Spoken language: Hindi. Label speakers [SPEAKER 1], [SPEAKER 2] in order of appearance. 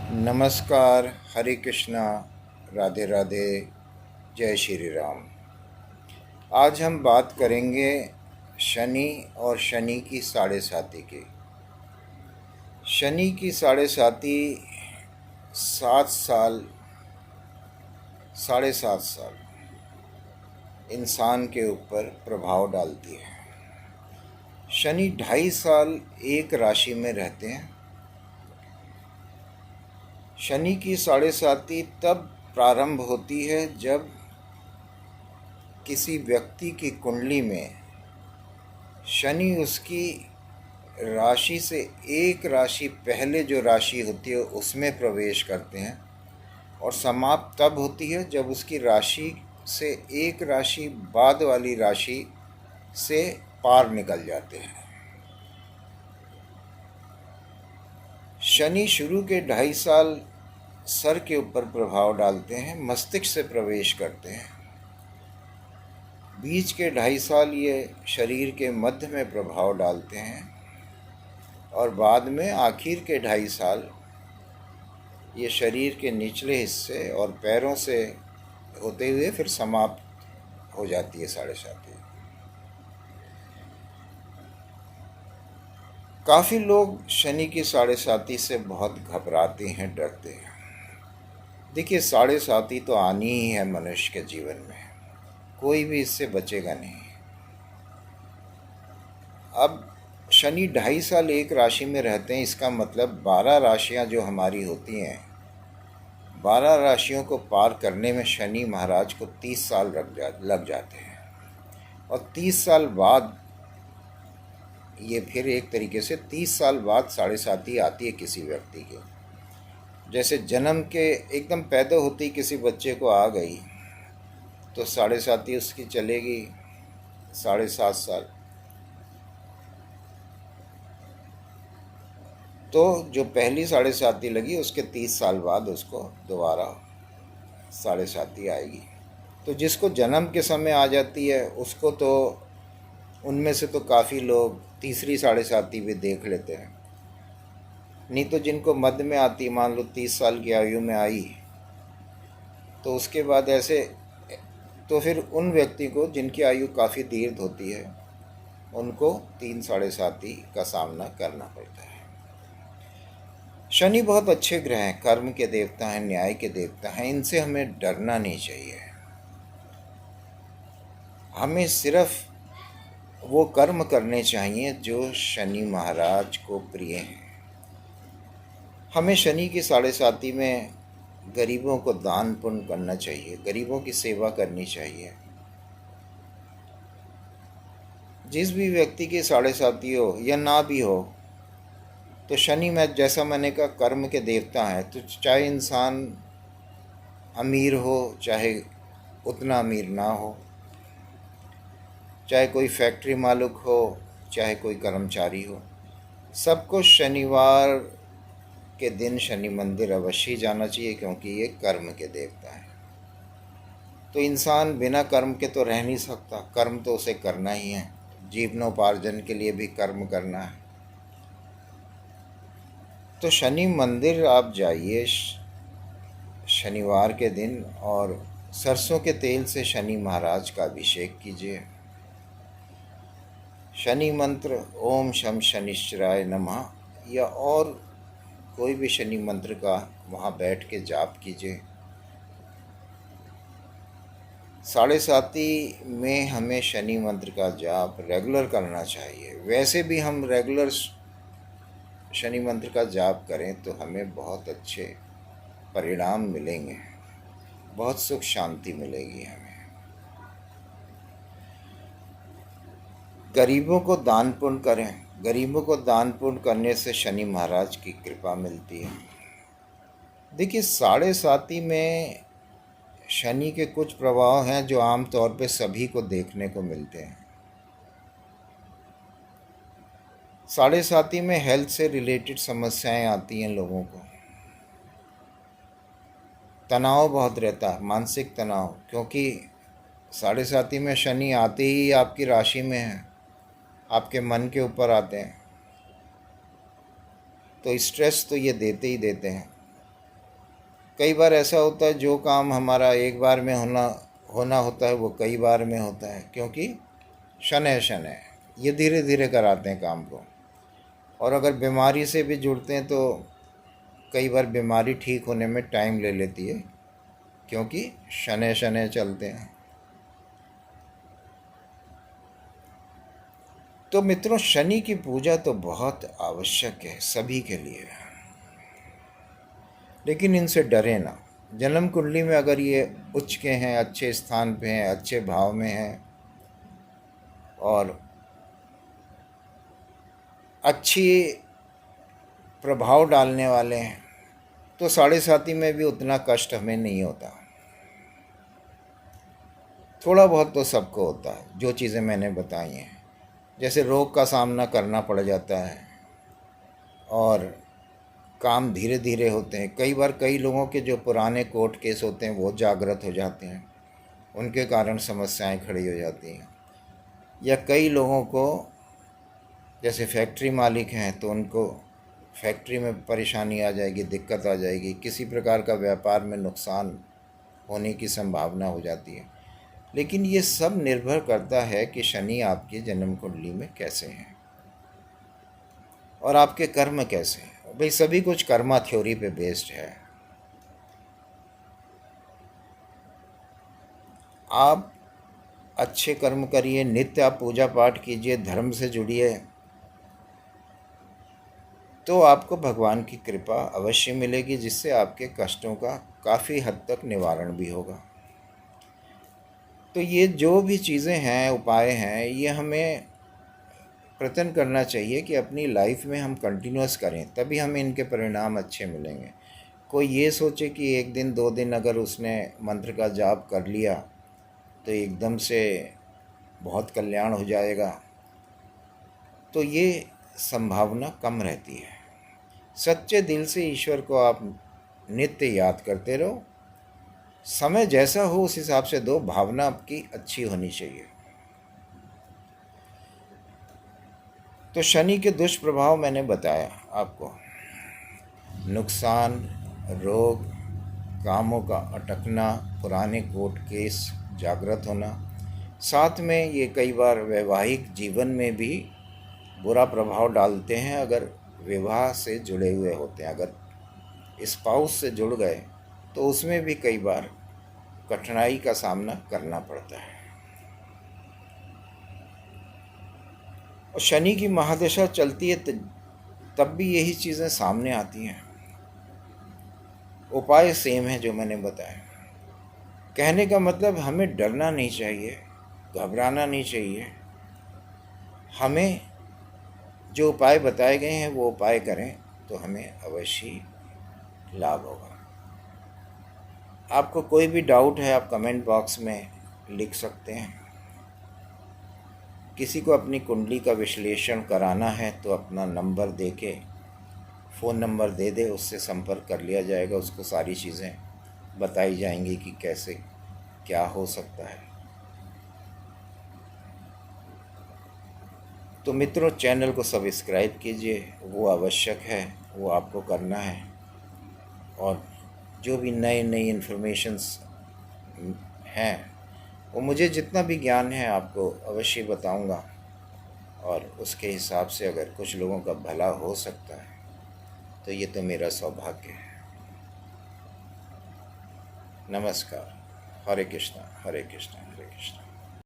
[SPEAKER 1] नमस्कार, हरे कृष्णा, राधे राधे, जय श्री राम। आज हम बात करेंगे शनि और शनि की साढ़े साती की। शनि की साढ़े साती 7 साल, 7.5 साल इंसान के ऊपर प्रभाव डालती है। शनि 2.5 साल एक राशि में रहते हैं। शनि की साढ़े साती तब प्रारंभ होती है जब किसी व्यक्ति की कुंडली में शनि उसकी राशि से एक राशि पहले जो राशि होती है उसमें प्रवेश करते हैं, और समाप्त तब होती है जब उसकी राशि से एक राशि बाद वाली राशि से पार निकल जाते हैं। शनि शुरू के 2.5 साल सर के ऊपर प्रभाव डालते हैं, मस्तिष्क से प्रवेश करते हैं। बीच के 2.5 साल ये शरीर के मध्य में प्रभाव डालते हैं, और बाद में आखिर के 2.5 साल ये शरीर के निचले हिस्से और पैरों से होते हुए फिर समाप्त हो जाती है साढ़े साती। काफ़ी लोग शनि की साढ़े साती से बहुत घबराते हैं, डरते हैं। देखिए, साढ़े साती तो आनी ही है मनुष्य के जीवन में, कोई भी इससे बचेगा नहीं। अब शनि 2.5 साल एक राशि में रहते हैं, इसका मतलब 12 राशियां जो हमारी होती हैं, 12 राशियों को पार करने में शनि महाराज को 30 साल लग जाते हैं। और 30 साल बाद ये फिर एक तरीके से 30 साल बाद साढ़े साती आती है किसी व्यक्ति के। जैसे जन्म के एकदम पैदा होते ही किसी बच्चे को आ गई तो साढ़े साती उसकी चलेगी 7.5 साल। तो जो पहली साढ़े साती लगी उसके 30 साल बाद उसको दोबारा साढ़े साती आएगी। तो जिसको जन्म के समय आ जाती है उसको तो उनमें से तो काफ़ी लोग तीसरी साढ़े साती भी देख लेते हैं। नहीं तो जिनको मध्य में आती, मान लो 30 साल की आयु में आई, तो उसके बाद ऐसे तो फिर उन व्यक्ति को जिनकी आयु काफ़ी दीर्घ होती है उनको 3 साढ़े साती का सामना करना पड़ता है। शनि बहुत अच्छे ग्रह हैं, कर्म के देवता हैं, न्याय के देवता हैं, इनसे हमें डरना नहीं चाहिए। हमें सिर्फ वो कर्म करने चाहिए जो शनि महाराज को प्रिय हैं। हमें शनि की साढ़े साती में गरीबों को दान पुण्य करना चाहिए, गरीबों की सेवा करनी चाहिए। जिस भी व्यक्ति की साढ़े साती हो या ना भी हो, तो शनि में जैसा मैंने कहा कर्म के देवता हैं, तो चाहे इंसान अमीर हो चाहे उतना अमीर ना हो, चाहे कोई फैक्ट्री मालिक हो चाहे कोई कर्मचारी हो, सबको शनिवार के दिन शनि मंदिर अवश्य जाना चाहिए, क्योंकि ये कर्म के देवता हैं। तो इंसान बिना कर्म के तो रह नहीं सकता, कर्म तो उसे करना ही है, जीवनोपार्जन के लिए भी कर्म करना है। तो शनि मंदिर आप जाइए शनिवार के दिन, और सरसों के तेल से शनि महाराज का अभिषेक कीजिए। शनि मंत्र ओम शम शनिश्चराय नमः या और कोई भी शनि मंत्र का वहाँ बैठ के जाप कीजिए। साढ़े साती में हमें शनि मंत्र का जाप रेगुलर करना चाहिए। वैसे भी हम रेगुलर शनि मंत्र का जाप करें तो हमें बहुत अच्छे परिणाम मिलेंगे, बहुत सुख शांति मिलेगी हमें। गरीबों को दान पुण्य करें, गरीबों को दान पुण्य करने से शनि महाराज की कृपा मिलती है। देखिए, साढ़े साती में शनि के कुछ प्रभाव हैं जो आमतौर पे सभी को देखने को मिलते हैं। साढ़े साती में हेल्थ से रिलेटेड समस्याएं आती हैं लोगों को, तनाव बहुत रहता है, मानसिक तनाव, क्योंकि साढ़े साती में शनि आते ही आपकी राशि में है, आपके मन के ऊपर आते हैं, तो स्ट्रेस तो ये देते ही देते हैं। कई बार ऐसा होता है जो काम हमारा एक बार में होना होना होता है वो कई बार में होता है, क्योंकि शनै शनै ये धीरे धीरे कराते हैं काम को। और अगर बीमारी से भी जुड़ते हैं तो कई बार बीमारी ठीक होने में टाइम ले लेती है, क्योंकि शनै शनै चलते हैं। तो मित्रों, शनि की पूजा तो बहुत आवश्यक है सभी के लिए, लेकिन इनसे डरे ना। जन्म कुंडली में अगर ये उच्च के हैं, अच्छे स्थान पे हैं, अच्छे भाव में हैं और अच्छी प्रभाव डालने वाले हैं, तो साढ़े साथी में भी उतना कष्ट हमें नहीं होता। थोड़ा बहुत तो सबको होता है, जो चीज़ें मैंने बताई हैं, जैसे रोग का सामना करना पड़ जाता है और काम धीरे धीरे होते हैं। कई बार कई लोगों के जो पुराने कोर्ट केस होते हैं वो जागृत हो जाते हैं, उनके कारण समस्याएं खड़ी हो जाती हैं। या कई लोगों को, जैसे फैक्ट्री मालिक हैं, तो उनको फैक्ट्री में परेशानी आ जाएगी, दिक्कत आ जाएगी, किसी प्रकार का व्यापार में नुकसान होने की संभावना हो जाती है। लेकिन ये सब निर्भर करता है कि शनि आपकी जन्म कुंडली में कैसे हैं और आपके कर्म कैसे हैं। भाई सभी कुछ कर्मा थ्योरी पे बेस्ड है। आप अच्छे कर्म करिए, नित्य आप पूजा पाठ कीजिए, धर्म से जुड़िए, तो आपको भगवान की कृपा अवश्य मिलेगी, जिससे आपके कष्टों का काफ़ी हद तक निवारण भी होगा। तो ये जो भी चीज़ें हैं, उपाय हैं, ये हमें प्रयत्न करना चाहिए कि अपनी लाइफ में हम कंटिन्यूस करें, तभी हमें इनके परिणाम अच्छे मिलेंगे। कोई ये सोचे कि एक दिन 2 दिन अगर उसने मंत्र का जाप कर लिया तो एकदम से बहुत कल्याण हो जाएगा, तो ये संभावना कम रहती है। सच्चे दिल से ईश्वर को आप नित्य याद करते रहो, समय जैसा हो उस हिसाब से दो, भावना आपकी अच्छी होनी चाहिए। तो शनि के दुष्प्रभाव मैंने बताया आपको, नुकसान, रोग, कामों का अटकना, पुराने कोर्ट केस जागृत होना, साथ में ये कई बार वैवाहिक जीवन में भी बुरा प्रभाव डालते हैं। अगर विवाह से जुड़े हुए होते हैं, अगर स्पाउस से जुड़ गए तो उसमें भी कई बार कठिनाई का सामना करना पड़ता है। और शनि की महादशा चलती है तब भी यही चीज़ें सामने आती हैं। उपाय सेम है जो मैंने बताया। कहने का मतलब हमें डरना नहीं चाहिए, घबराना नहीं चाहिए। हमें जो उपाय बताए गए हैं वो उपाय करें तो हमें अवश्य लाभ होगा। आपको कोई भी डाउट है आप कमेंट बॉक्स में लिख सकते हैं। किसी को अपनी कुंडली का विश्लेषण कराना है तो अपना नंबर दे के, फ़ोन नंबर दे दे, उससे संपर्क कर लिया जाएगा। उसको सारी चीज़ें बताई जाएंगी कि कैसे क्या हो सकता है। तो मित्रों, चैनल को सब्सक्राइब कीजिए, वो आवश्यक है, वो आपको करना है। और जो भी नई नई इन्फॉर्मेशंस हैं वो मुझे जितना भी ज्ञान है आपको अवश्य बताऊंगा, और उसके हिसाब से अगर कुछ लोगों का भला हो सकता है तो ये तो मेरा सौभाग्य है। नमस्कार। हरे कृष्णा हरे कृष्णा हरे कृष्णा।